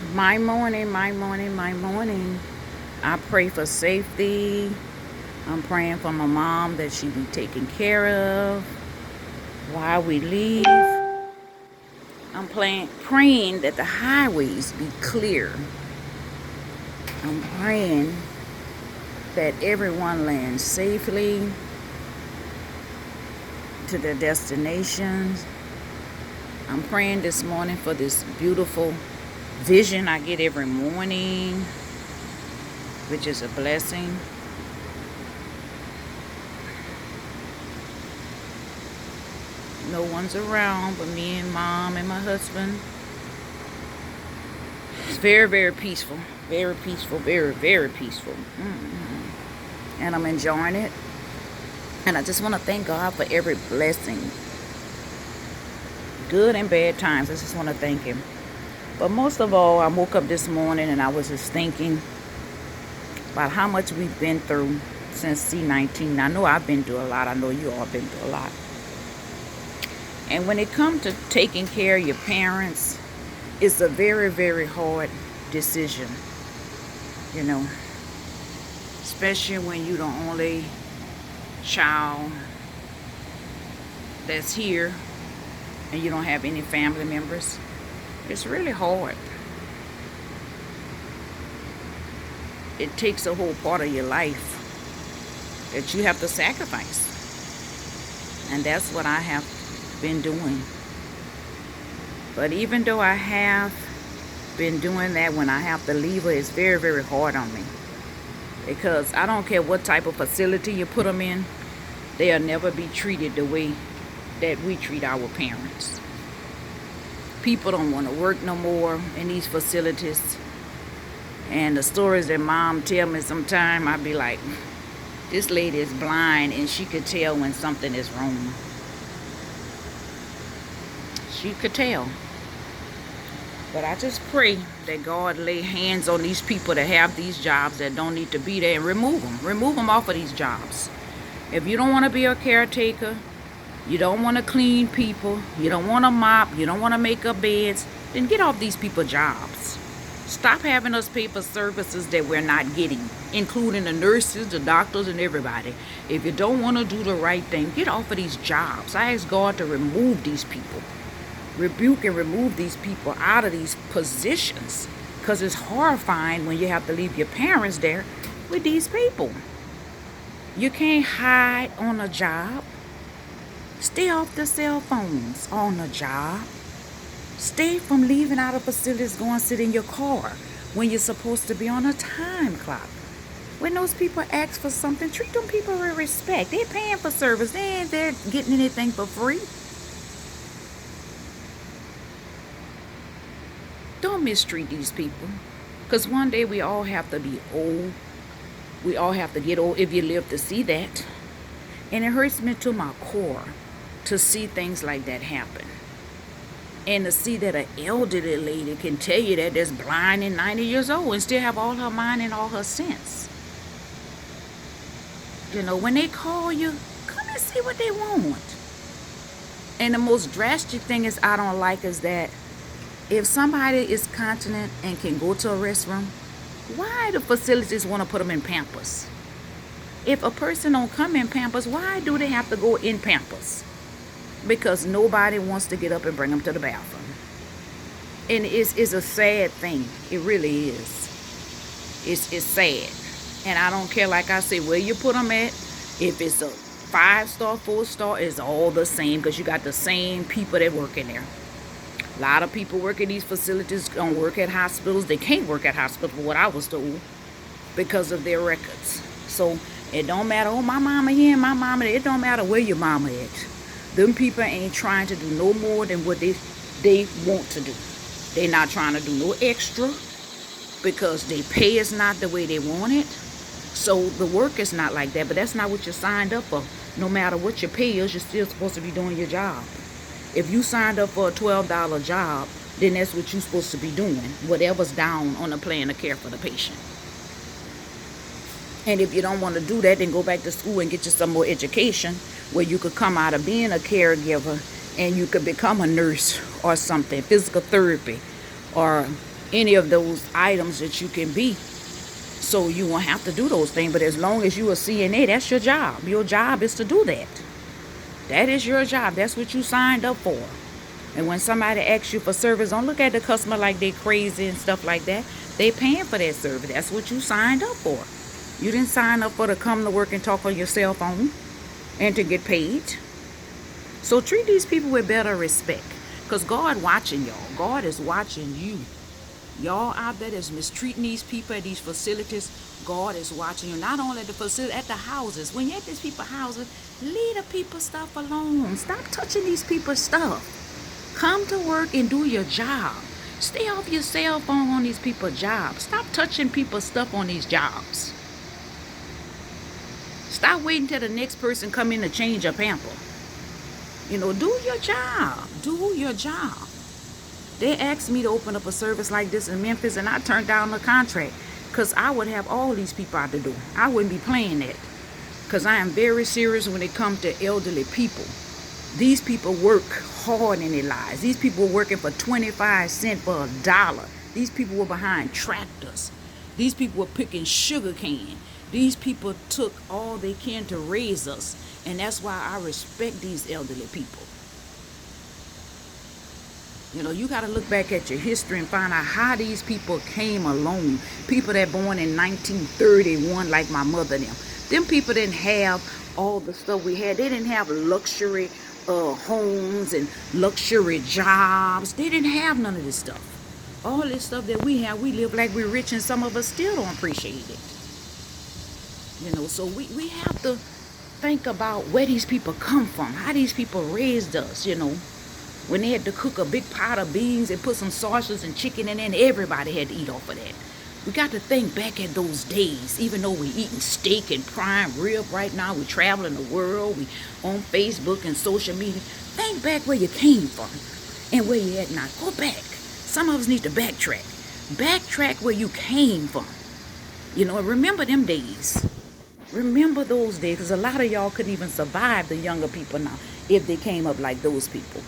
My morning, my morning, my morning. I pray for safety. I'm praying for my mom that she be taken care of while we leave. I'm praying that the highways be clear. I'm praying that everyone lands safely to their destinations. I'm praying this morning for this beautiful vision I get every morning, which is a blessing. No one's around but me and mom and my husband. It's very, very peaceful. Very peaceful. Very, very peaceful. And I'm enjoying it. And I just want to thank God for every blessing. Good and bad times. I just want to thank Him. But most of all, I woke up this morning and I was just thinking about how much we've been through since C-19. I know I've been through a lot. I know you all been through a lot. And when it comes to taking care of your parents, it's a very, very hard decision, you know, especially when you're the only child that's here and you don't have any family members. It's really hard. It takes a whole part of your life that you have to sacrifice. And that's what I have been doing. But even though I have been doing that, when I have to leave her, it's very, very hard on me. Because I don't care what type of facility you put them in, they'll never be treated the way that we treat our parents. People don't want to work no more in these facilities. And the stories that mom tell me sometimes, I be like, this lady is blind and she could tell when something is wrong. She could tell. But I just pray that God lay hands on these people that have these jobs that don't need to be there and remove them. Remove them off of these jobs. If you don't want to be a caretaker, you don't want to clean people, you don't want to mop, you don't want to make up beds, then get off these people's jobs. Stop having us pay for services that we're not getting, including the nurses, the doctors, and everybody. If you don't want to do the right thing, get off of these jobs. I ask God to remove these people. Rebuke and remove these people out of these positions, because it's horrifying when you have to leave your parents there with these people. You can't hide on a job. Stay off the cell phones on the job. Stay from leaving out of facilities, going to sit in your car when you're supposed to be on a time clock. When those people ask for something, treat them people with respect. They're paying for service. They ain't there getting anything for free. Don't mistreat these people. Because one day we all have to be old. We all have to get old if you live to see that. And it hurts me to my core to see things like that happen. And to see that an elderly lady can tell you that that's blind and 90 years old and still have all her mind and all her sense. You know, when they call you, come and see what they want. And the most drastic thing is I don't like is that if somebody is continent and can go to a restroom, why do facilities want to put them in Pampers? If a person don't come in Pampers, why do they have to go in Pampers? Because nobody wants to get up and bring them to the bathroom. And it's a sad thing. It really is. It's sad. And I don't care, like I say, where you put them at. If it's a 5-star, 4-star, it's all the same, because you got the same people that work in there. A lot of people work in these facilities don't work at hospitals. They can't work at hospitals, for what I was told, because of their records. So it don't matter, oh, my mama here and my mama there. It don't matter where your mama is. Them people ain't trying to do no more than what they want to do. They not trying to do no extra, because they pay is not the way they want it. So the work is not like that. But that's not what you signed up for. No matter what your pay is, you're still supposed to be doing your job. If you signed up for a $12 job, then that's what you're supposed to be doing, whatever's down on the plan of care for the patient. And if you don't want to do that, then go back to school and get you some more education where you could come out of being a caregiver and you could become a nurse or something, physical therapy or any of those items that you can be, so you won't have to do those things. But as long as you are CNA, that's your job. Your job is to do that. That is your job. That's what you signed up for. And when somebody asks you for service, don't look at the customer like they crazy and stuff like that. They paying for that service. That's what you signed up for. You didn't sign up for to come to work and talk on your cell phone and to get paid. So treat these people with better respect. Because God watching y'all. God is watching you. Y'all out there that's mistreating these people at these facilities, God is watching you. Not only at the facility, at the houses. When you're at these people's houses, leave the people's stuff alone. Stop touching these people's stuff. Come to work and do your job. Stay off your cell phone on these people's jobs. Stop touching people's stuff on these jobs. Stop waiting till the next person come in to change a pamper. Do your job. Do your job. They asked me to open up a service like this in Memphis, and I turned down the contract because I would have all these people out the door. I wouldn't be playing that because I am very serious when it comes to elderly people. These people work hard in their lives. These people were working for 25 cents for $1. These people were behind tractors. These people were picking sugar cane. These people took all they can to raise us. And that's why I respect these elderly people. You got to look back at your history and find out how these people came along. People that born in 1931 like my mother and them. Them people didn't have all the stuff we had. They didn't have luxury homes and luxury jobs. They didn't have none of this stuff. All this stuff that we have, we live like we're rich, and some of us still don't appreciate it. So we have to think about where these people come from, how these people raised us, when they had to cook a big pot of beans and put some sausage and chicken in, and everybody had to eat off of that. We got to think back at those days. Even though we're eating steak and prime rib right now, we're traveling the world, we on Facebook and social media. Think back where you came from and where you at now. Go back. Some of us need to backtrack. Backtrack where you came from. Remember them days. Remember those days, because a lot of y'all couldn't even survive, the younger people now, if they came up like those people.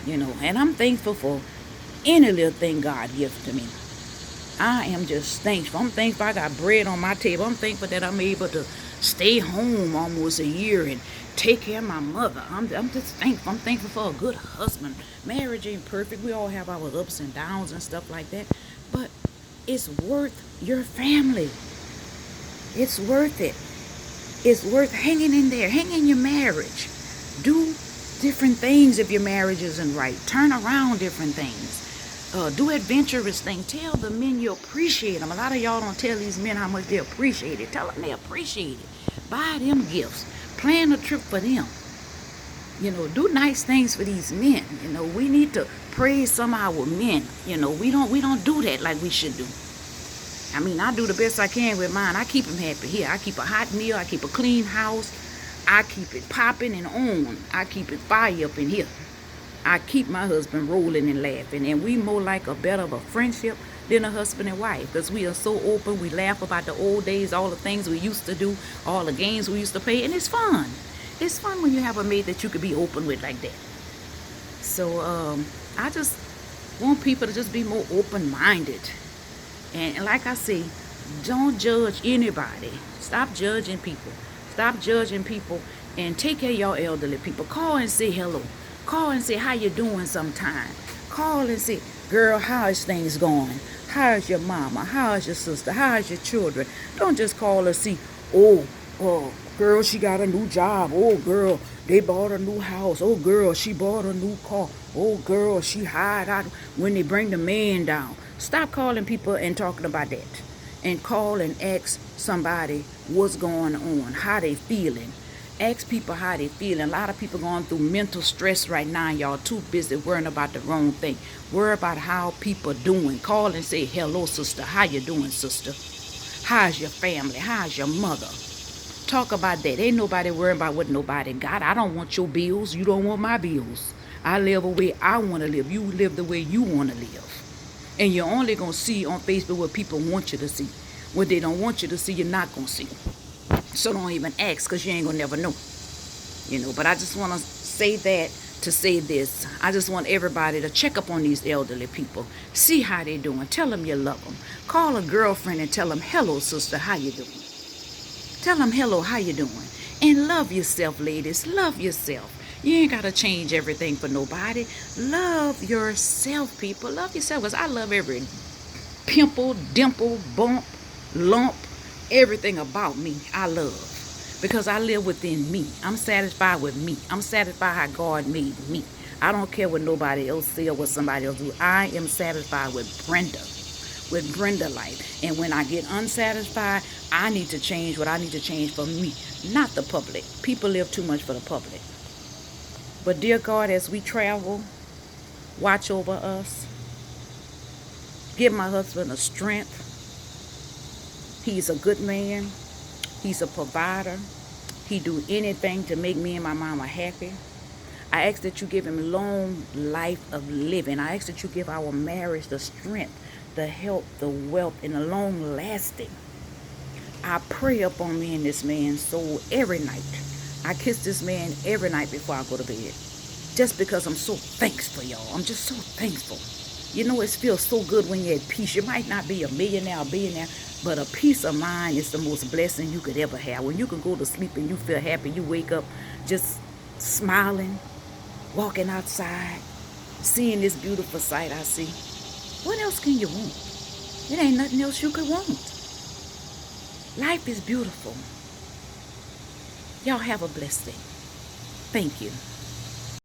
And I'm thankful for any little thing God gives to me. I am just thankful. I'm thankful I got bread on my table. I'm thankful that I'm able to stay home almost a year and take care of my mother. I'm just thankful. I'm thankful for a good husband. Marriage ain't perfect. We all have our ups and downs and stuff like that. But it's worth your family. It's worth it. It's worth hanging in there. Hang in your marriage. Do different things if your marriage isn't right. Turn around different things. Do adventurous things. Tell the men you appreciate them. A lot of y'all don't tell these men how much they appreciate it. Tell them they appreciate it. Buy them gifts. Plan a trip for them. Do nice things for these men. We need to praise some of our men. We don't do that like we should do. I do the best I can with mine. I keep them happy here. I keep a hot meal. I keep a clean house. I keep it popping and on. I keep it fire up in here. I keep my husband rolling and laughing. And we more like a better of a friendship than a husband and wife. Because we are so open. We laugh about the old days, all the things we used to do, all the games we used to play. And it's fun. It's fun when you have a mate that you could be open with like that. So I just want people to just be more open-minded. And like I say, don't judge anybody. Stop judging people. Stop judging people and take care of your elderly people. Call and say hello. Call and say how you doing sometime. Call and say, girl, how is things going? How's your mama? How's your sister? How's your children? Don't just call and see, oh, girl, she got a new job. Oh, girl, they bought a new house. Oh, girl, she bought a new car. Oh, girl, she hired out when they bring the man down. Stop calling people and talking about that. And call and ask somebody what's going on, how they feeling. Ask people how they feeling. A lot of people going through mental stress right now. Y'all too busy worrying about the wrong thing. Worry about how people doing. Call and say, hello, sister. How you doing, sister? How's your family? How's your mother? Talk about that. Ain't nobody worrying about what nobody got. I don't want your bills. You don't want my bills. I live the way I want to live. You live the way you want to live. And you're only going to see on Facebook what people want you to see. What they don't want you to see, you're not going to see. So don't even ask, because you ain't going to never know. But I just want to say that to say this. I just want everybody to check up on these elderly people. See how they doing. Tell them you love them. Call a girlfriend and tell them, hello, sister, how you doing? Tell them, hello, how you doing? And love yourself, ladies. Love yourself. You ain't got to change everything for nobody. Love yourself, people. Love yourself, because I love every pimple, dimple, bump, lump, everything about me I love. Because I live within me. I'm satisfied with me. I'm satisfied how God made me. I don't care what nobody else say or what somebody else do. I am satisfied with Brenda life. And when I get unsatisfied, I need to change what I need to change for me, not the public. People live too much for the public. But dear God, as we travel, watch over us. Give my husband a strength. He's a good man. He's a provider. He do anything to make me and my mama happy. I ask that you give him long life of living. I ask that you give our marriage the strength, the health, the wealth, and the long lasting. I pray upon me and this man's soul every night. I kiss this man every night before I go to bed. Just because I'm so thankful, y'all. I'm just so thankful. You know, it feels so good when you're at peace. You might not be a millionaire or billionaire, but a peace of mind is the most blessing you could ever have. When you can go to sleep and you feel happy, you wake up just smiling, walking outside, seeing this beautiful sight I see. What else can you want? It ain't nothing else you could want. Life is beautiful. Y'all have a blessed day. Thank you.